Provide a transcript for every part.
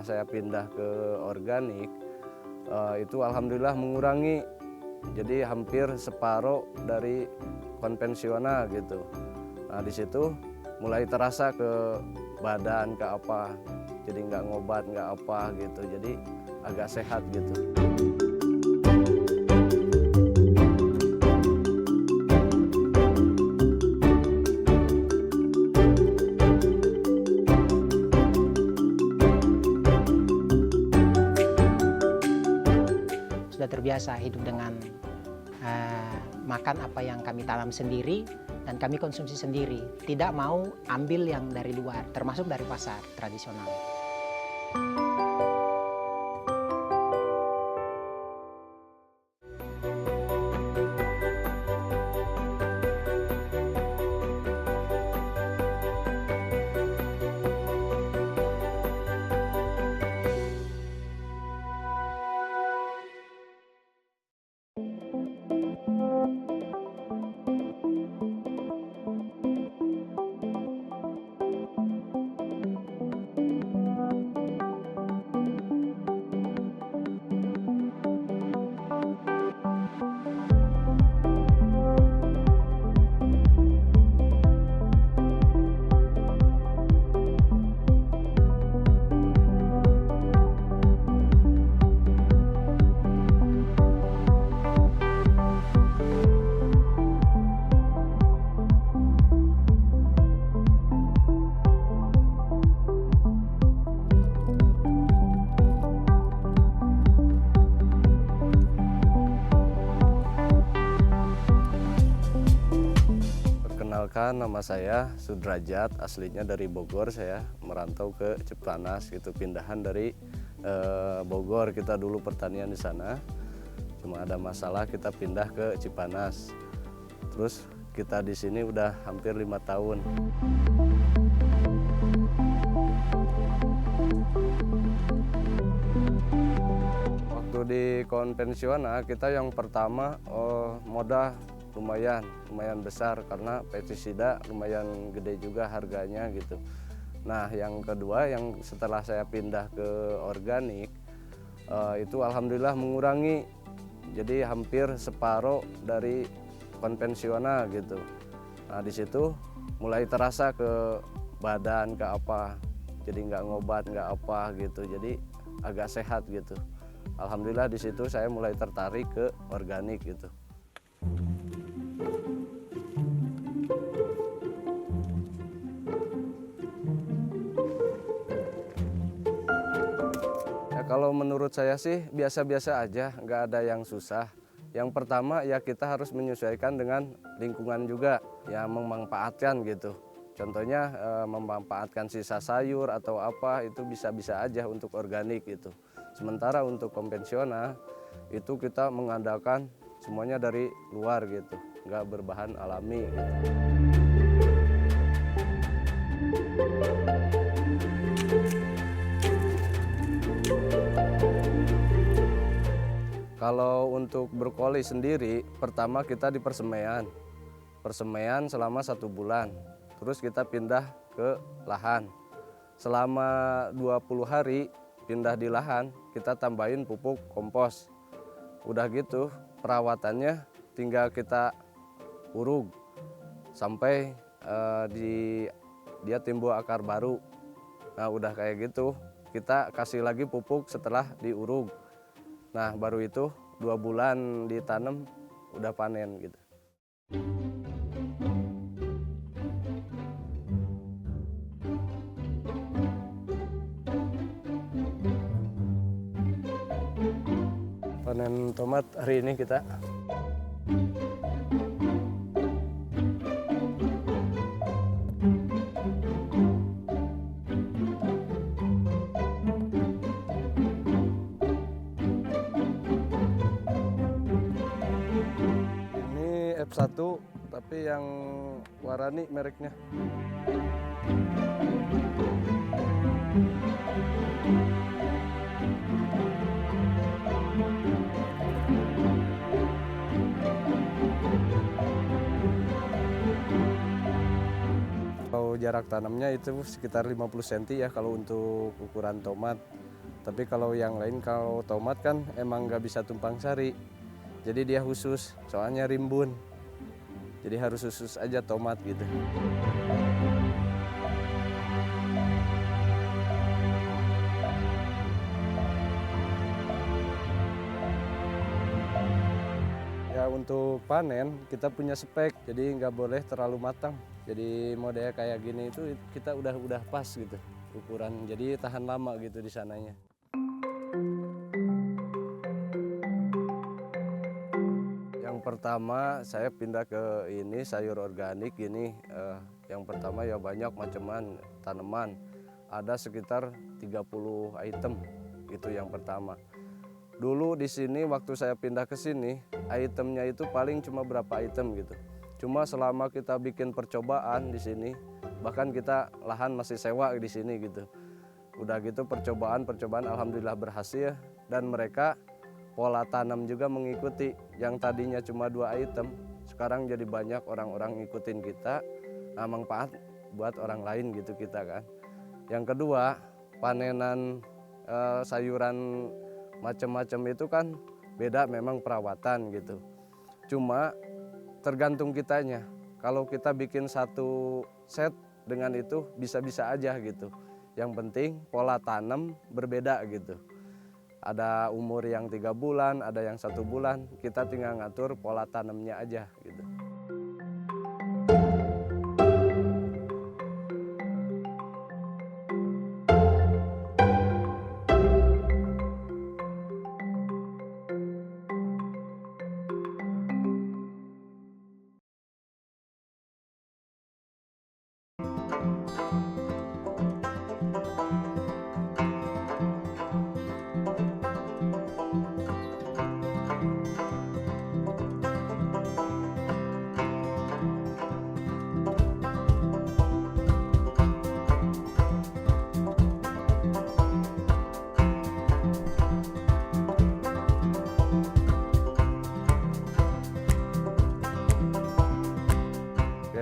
setelah saya pindah ke organik, itu alhamdulillah mengurangi, jadi hampir separuh dari konvensional gitu. Nah di situ mulai terasa ke badan, ke apa, jadi nggak ngobat, nggak apa gitu, jadi agak sehat gitu. Sudah terbiasa hidup dengan makan apa yang kami tanam sendiri dan kami konsumsi sendiri. Tidak mau ambil yang dari luar, termasuk dari pasar tradisional. Perkenalkan, nama saya Sudrajat, aslinya dari Bogor. Saya merantau ke Cipanas gitu, pindahan dari Bogor. Kita dulu pertanian di sana, cuma ada masalah kita pindah ke Cipanas. Terus kita di sini udah hampir 5 tahun. Waktu di konvensional kita yang pertama modal lumayan besar karena pestisida lumayan gede juga harganya gitu. Nah yang kedua, yang setelah saya pindah ke organik, itu alhamdulillah mengurangi, jadi hampir separuh dari konvensional gitu. Nah di situ mulai terasa ke badan, ke apa, jadi nggak ngobat, nggak apa gitu, jadi agak sehat gitu. Alhamdulillah di situ saya mulai tertarik ke organik gitu. Ya, kalau menurut saya sih biasa-biasa aja, nggak ada yang susah. Yang pertama ya kita harus menyesuaikan dengan lingkungan juga, ya memanfaatkan gitu. Contohnya memanfaatkan sisa sayur atau apa, itu bisa-bisa aja untuk organik gitu. Sementara untuk konvensional itu kita mengandalkan semuanya dari luar gitu, nggak berbahan alami gitu. Kalau untuk brokoli sendiri, pertama kita di persemaian selama 1 bulan. Terus kita pindah ke lahan. Selama 20 hari pindah di lahan, kita tambahin pupuk kompos. Udah gitu, perawatannya tinggal kita urug sampai dia timbul akar baru. Nah udah kayak gitu, kita kasih lagi pupuk setelah diurug. Nah baru itu 2 bulan ditanam udah panen gitu. Panen tomat hari ini kita. F1 tapi yang warani mereknya. Kalau jarak tanamnya itu sekitar 50 cm ya kalau untuk ukuran tomat. Tapi kalau yang lain, kalau tomat kan emang nggak bisa tumpang sari. Jadi dia khusus, soalnya rimbun. Jadi harus khusus aja tomat gitu. Ya untuk panen kita punya spek, jadi nggak boleh terlalu matang. Jadi model kayak gini itu kita udah pas gitu ukuran, jadi tahan lama gitu di sananya. Yang pertama saya pindah ke ini sayur organik ini. Yang pertama ya banyak maceman tanaman, ada sekitar 30 item itu yang pertama. Dulu di sini waktu saya pindah ke sini, itemnya itu paling cuma berapa item gitu. Cuma selama kita bikin percobaan di sini, bahkan kita lahan masih sewa di sini gitu. Udah gitu percobaan alhamdulillah berhasil, dan mereka pola tanam juga mengikuti. Yang tadinya cuma 2 item, sekarang jadi banyak orang-orang ngikutin kita. Nah, manfaat buat orang lain gitu kita kan. Yang kedua, panenan sayuran macam-macam itu kan beda memang perawatan gitu. Cuma tergantung kitanya. Kalau kita bikin satu set dengan itu bisa-bisa aja gitu. Yang penting pola tanam berbeda gitu. Ada umur yang 3 bulan, ada yang 1 bulan. Kita tinggal ngatur pola tanamnya aja gitu.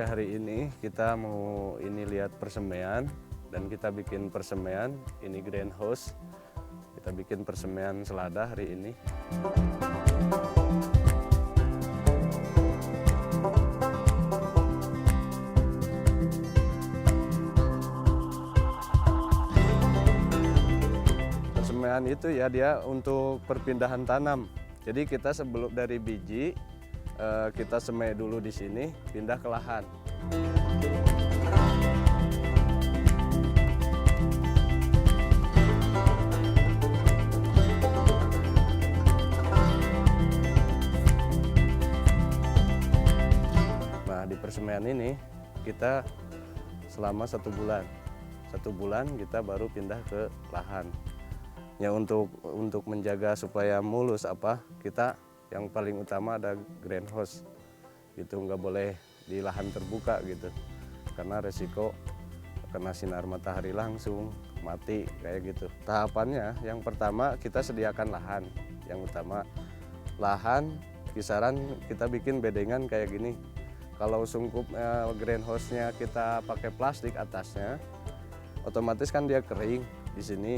Hari ini kita mau lihat persemaian, dan kita bikin persemaian ini greenhouse. Kita bikin persemaian selada hari ini. Persemaian itu ya dia untuk perpindahan tanam. Jadi kita sebelum dari biji kita semai dulu di sini, pindah ke lahan. Nah, di persemaian ini kita selama 1 bulan. 1 bulan kita baru pindah ke lahan. Ya untuk menjaga supaya mulus kita yang paling utama ada greenhouse gitu, nggak boleh di lahan terbuka gitu, karena resiko kena sinar matahari langsung mati kayak gitu. Tahapannya yang pertama kita sediakan lahan. Yang utama lahan kisaran kita bikin bedengan kayak gini. Kalau sungkup greenhouse-nya kita pakai plastik atasnya, otomatis kan dia kering di sini,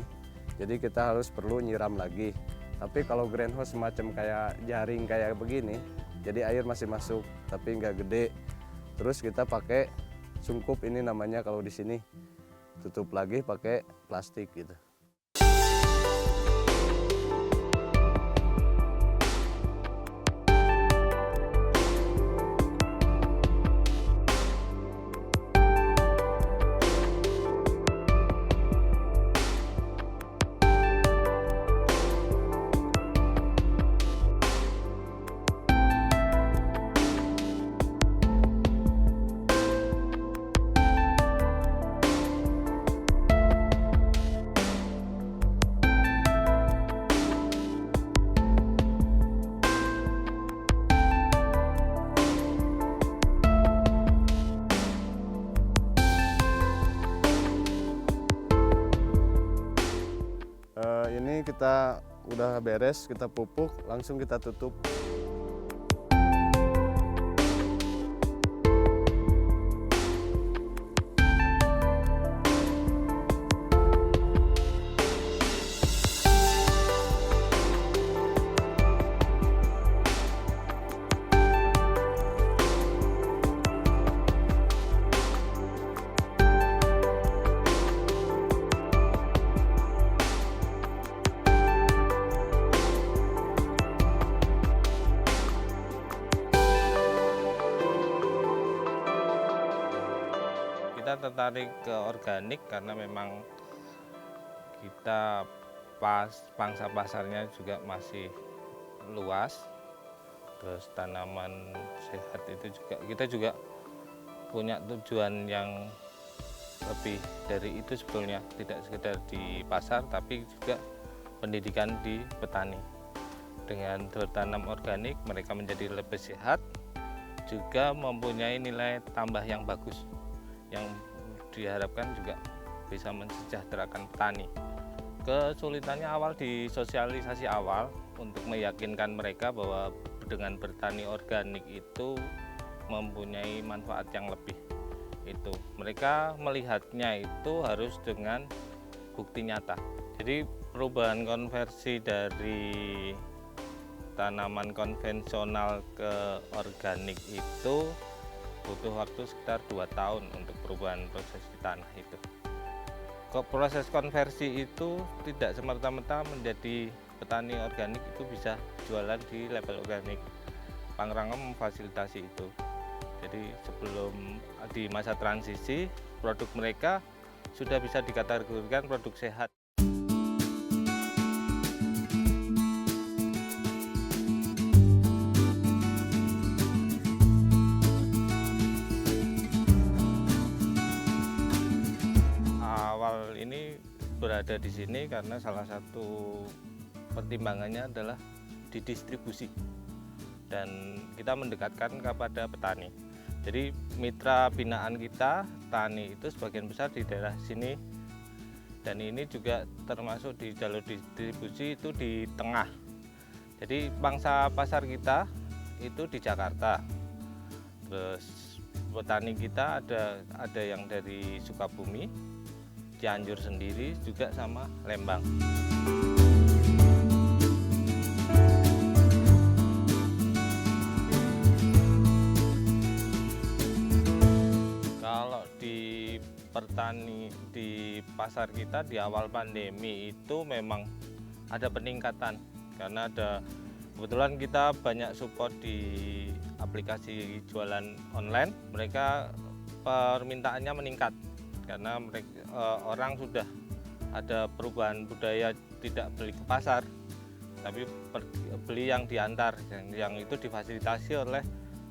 jadi kita perlu nyiram lagi. Tapi kalau greenhouse semacam kayak jaring kayak begini, jadi air masih masuk, tapi nggak gede. Terus kita pakai sungkup ini namanya kalau di sini, tutup lagi pakai plastik gitu. Ini kita udah beres, kita pupuk, langsung kita tutup. kita tertarik ke organik karena memang kita pangsa pasarnya juga masih luas. Terus tanaman sehat itu juga kita juga punya tujuan yang lebih dari itu sebetulnya, tidak sekedar di pasar tapi juga pendidikan di petani. Dengan bertanam organik mereka menjadi lebih sehat, juga mempunyai nilai tambah yang bagus yang diharapkan juga bisa mensejahterakan petani. Kesulitannya awal di sosialisasi awal untuk meyakinkan mereka bahwa dengan bertani organik itu mempunyai manfaat yang lebih. Itu mereka melihatnya itu harus dengan bukti nyata. Jadi perubahan konversi dari tanaman konvensional ke organik itu butuh waktu sekitar 2 tahun untuk perubahan proses di tanah itu. Proses konversi itu tidak semerta-merta menjadi petani organik itu bisa jualan di level organik. Pangrango memfasilitasi itu. Jadi sebelum di masa transisi produk mereka sudah bisa dikategorikan produk sehat. Awal ini berada di sini karena salah satu pertimbangannya adalah didistribusi dan kita mendekatkan kepada petani. Jadi mitra binaan kita, tani itu sebagian besar di daerah sini, dan ini juga termasuk di jalur distribusi itu di tengah. Jadi pangsa pasar kita itu di Jakarta, terus petani kita ada yang dari Sukabumi, Cianjur sendiri, juga sama Lembang. Petani di pasar kita di awal pandemi itu memang ada peningkatan karena kebetulan kita banyak support di aplikasi jualan online. Mereka permintaannya meningkat karena orang sudah ada perubahan budaya tidak beli ke pasar tapi beli yang diantar, yang itu difasilitasi oleh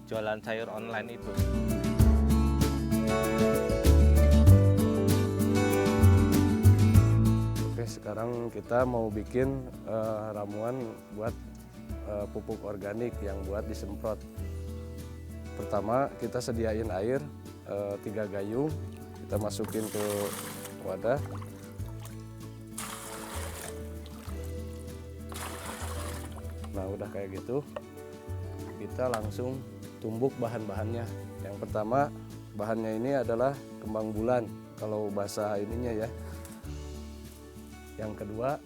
jualan sayur online itu. Sekarang kita mau bikin ramuan buat pupuk organik yang buat disemprot. Pertama kita sediain air 3 gayung, kita masukin ke wadah. Nah udah kayak gitu, kita langsung tumbuk bahan-bahannya. Yang pertama bahannya ini adalah kembang bulan kalau bahasa ininya ya. Yang kedua,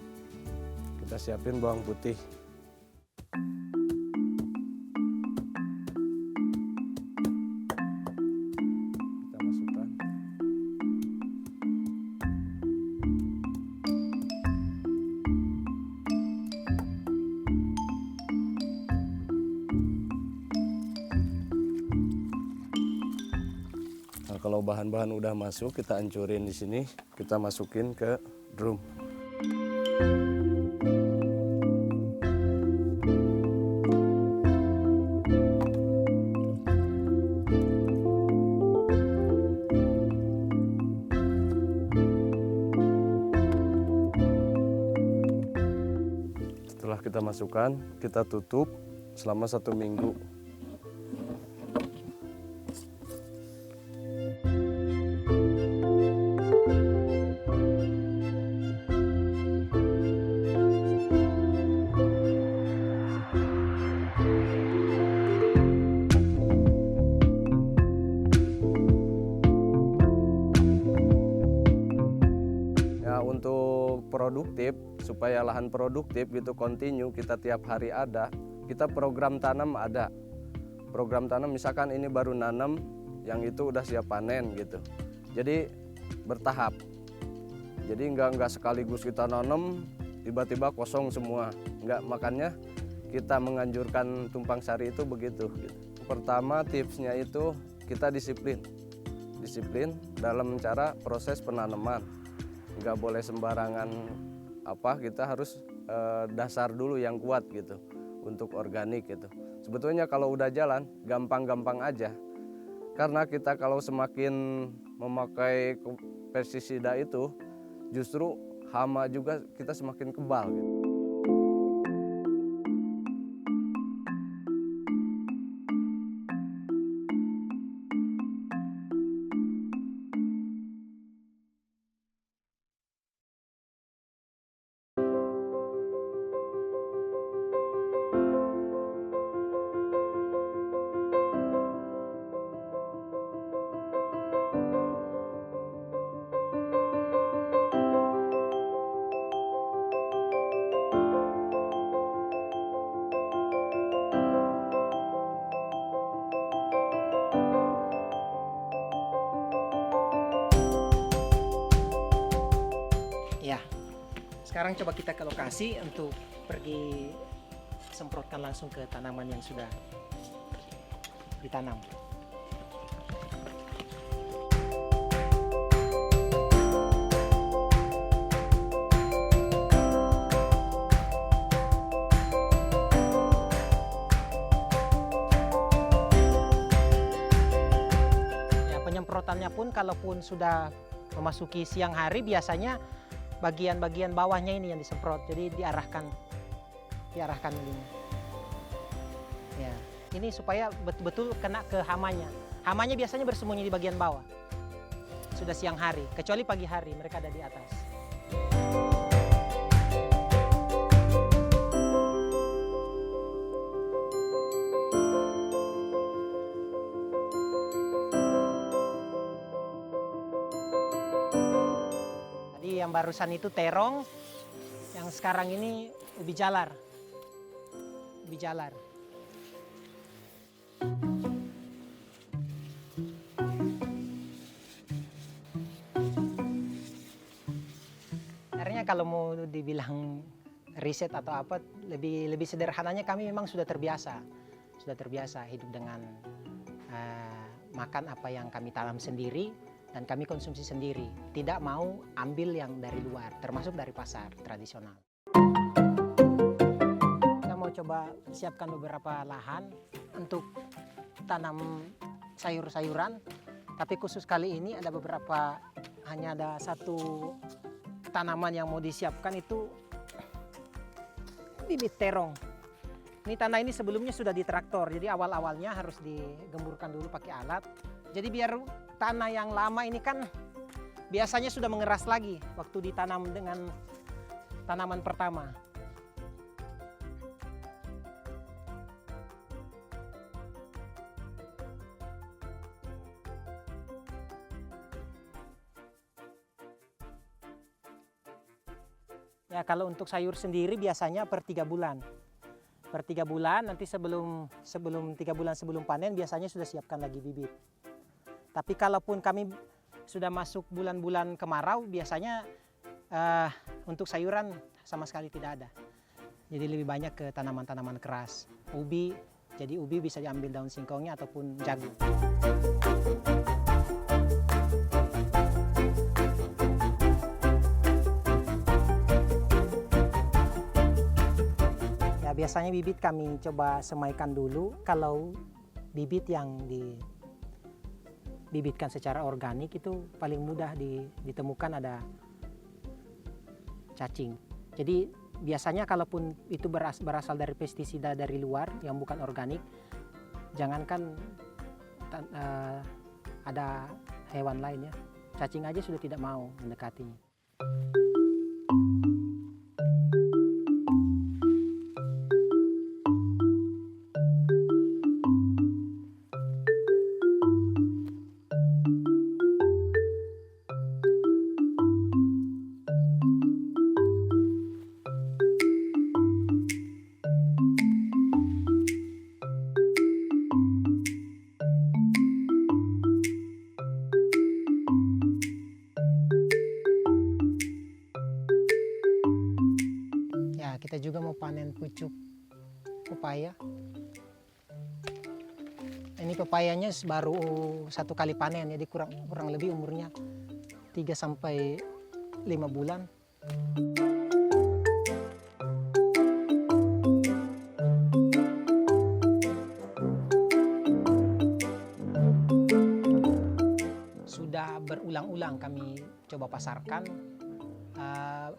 kita siapin bawang putih. Kita masukkan. Nah, kalau bahan-bahan udah masuk, kita hancurin di sini, kita masukin ke drum. Setelah kita masukkan, kita tutup selama 1 minggu. Untuk produktif, supaya lahan produktif gitu kontinu, kita tiap hari ada, kita program tanam ada. Program tanam misalkan ini baru nanam, yang itu udah siap panen gitu. Jadi bertahap. Jadi enggak sekaligus kita nanam tiba-tiba kosong semua. Enggak, makanya kita menganjurkan tumpang sari itu begitu gitu. Pertama tipsnya itu kita disiplin. disiplin dalam cara proses penanaman. Nggak boleh sembarangan kita harus dasar dulu yang kuat gitu untuk organik gitu. Sebetulnya kalau udah jalan gampang-gampang aja. Karena kita kalau semakin memakai pestisida itu justru hama juga kita semakin kebal gitu. Ya, sekarang coba kita ke lokasi untuk pergi semprotkan langsung ke tanaman yang sudah ditanam. Ya, penyemprotannya pun kalaupun sudah memasuki siang hari biasanya bagian-bagian bawahnya ini yang disemprot, jadi diarahkan ini. Ya, ini supaya betul-betul kena ke hamanya. Hamanya biasanya bersembunyi di bagian bawah. Sudah siang hari, kecuali pagi hari mereka ada di atas. Yang barusan itu terong, yang sekarang ini ubi jalar. Ubi jalar. Sebenarnya kalau mau dibilang riset atau apa, lebih sederhananya kami memang sudah terbiasa hidup dengan makan apa yang kami tanam sendiri dan kami konsumsi sendiri, tidak mau ambil yang dari luar, termasuk dari pasar tradisional. Kita mau coba siapkan beberapa lahan untuk tanam sayur-sayuran, tapi khusus kali ini ada beberapa, hanya ada satu tanaman yang mau disiapkan, itu bibit terong. Ini tanah ini sebelumnya sudah ditraktor, jadi awal-awalnya harus digemburkan dulu pakai alat. Jadi biar tanah yang lama ini kan biasanya sudah mengeras lagi waktu ditanam dengan tanaman pertama. Ya, kalau untuk sayur sendiri biasanya per 3 bulan. Per 3 bulan nanti sebelum 3 bulan sebelum panen biasanya sudah siapkan lagi bibit. Tapi kalaupun kami sudah masuk bulan-bulan kemarau, biasanya untuk sayuran sama sekali tidak ada. Jadi lebih banyak ke tanaman-tanaman keras. Ubi, jadi ubi bisa diambil daun singkongnya ataupun jagung. Ya, biasanya bibit kami coba semaikan dulu. Kalau bibit yang dibibitkan secara organik itu paling mudah ditemukan ada cacing. Jadi biasanya kalaupun itu berasal dari pestisida dari luar yang bukan organik, jangankan ada hewan lain ya, cacing aja sudah tidak mau mendekatinya. Kita juga mau panen pucuk pepaya. Ini pepayanya baru 1 kali panen, jadi kurang lebih umurnya 3 sampai 5 bulan. Sudah berulang-ulang kami coba pasarkan,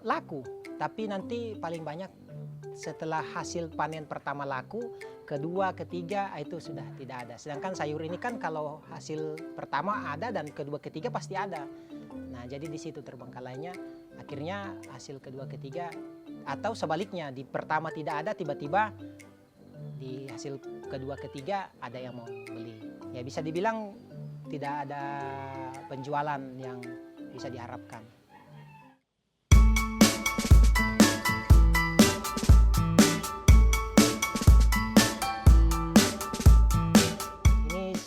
laku, tapi nanti paling banyak setelah hasil panen pertama laku, kedua, ketiga itu sudah tidak ada. Sedangkan sayur ini kan kalau hasil pertama ada dan kedua, ketiga pasti ada. Nah, jadi di situ terbengkalainya. Akhirnya hasil kedua, ketiga atau sebaliknya di pertama tidak ada, tiba-tiba di hasil kedua, ketiga ada yang mau beli. Ya bisa dibilang tidak ada penjualan yang bisa diharapkan.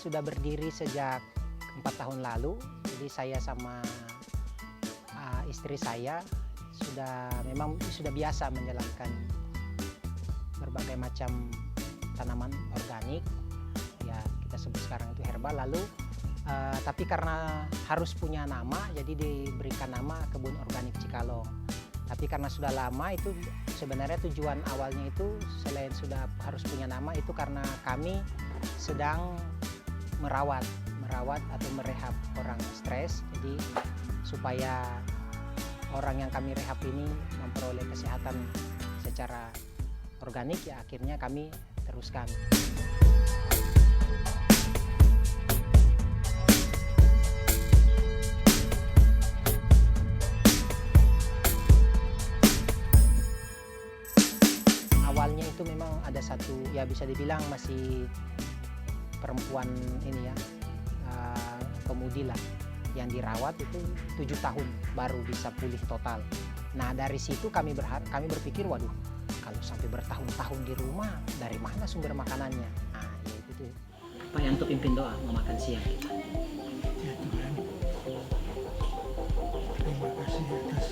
Sudah berdiri sejak 4 tahun lalu. Jadi saya sama istri saya memang sudah biasa menjalankan berbagai macam tanaman organik. Ya kita sebut sekarang itu herbal. Lalu tapi karena harus punya nama, jadi diberikan nama Kebun Organik Cikalong. Tapi karena sudah lama itu sebenarnya tujuan awalnya itu selain sudah harus punya nama itu karena kami sedang merawat atau merehab orang stres, jadi supaya orang yang kami rehab ini memperoleh kesehatan secara organik, ya akhirnya kami teruskan. Awalnya itu memang ada satu, ya bisa dibilang masih perempuan ini ya, pemudi lah, yang dirawat itu 7 tahun baru bisa pulih total. Nah dari situ kami berpikir, waduh kalau sampai bertahun-tahun di rumah dari mana sumber makanannya. Nah ya itu Pak Yanto pimpin doa mau makan siang kita. Ya Tuhan, terima kasih atas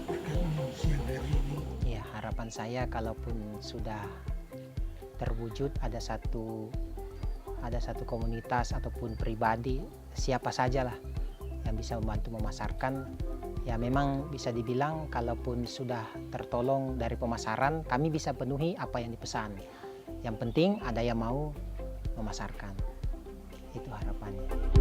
berkat-Mu siang hari ini. Ya harapan saya kalaupun sudah terwujud ada satu komunitas ataupun pribadi, siapa sajalah yang bisa membantu memasarkan, ya memang bisa dibilang kalaupun sudah tertolong dari pemasaran, kami bisa penuhi apa yang dipesan. Yang penting ada yang mau memasarkan, itu harapannya.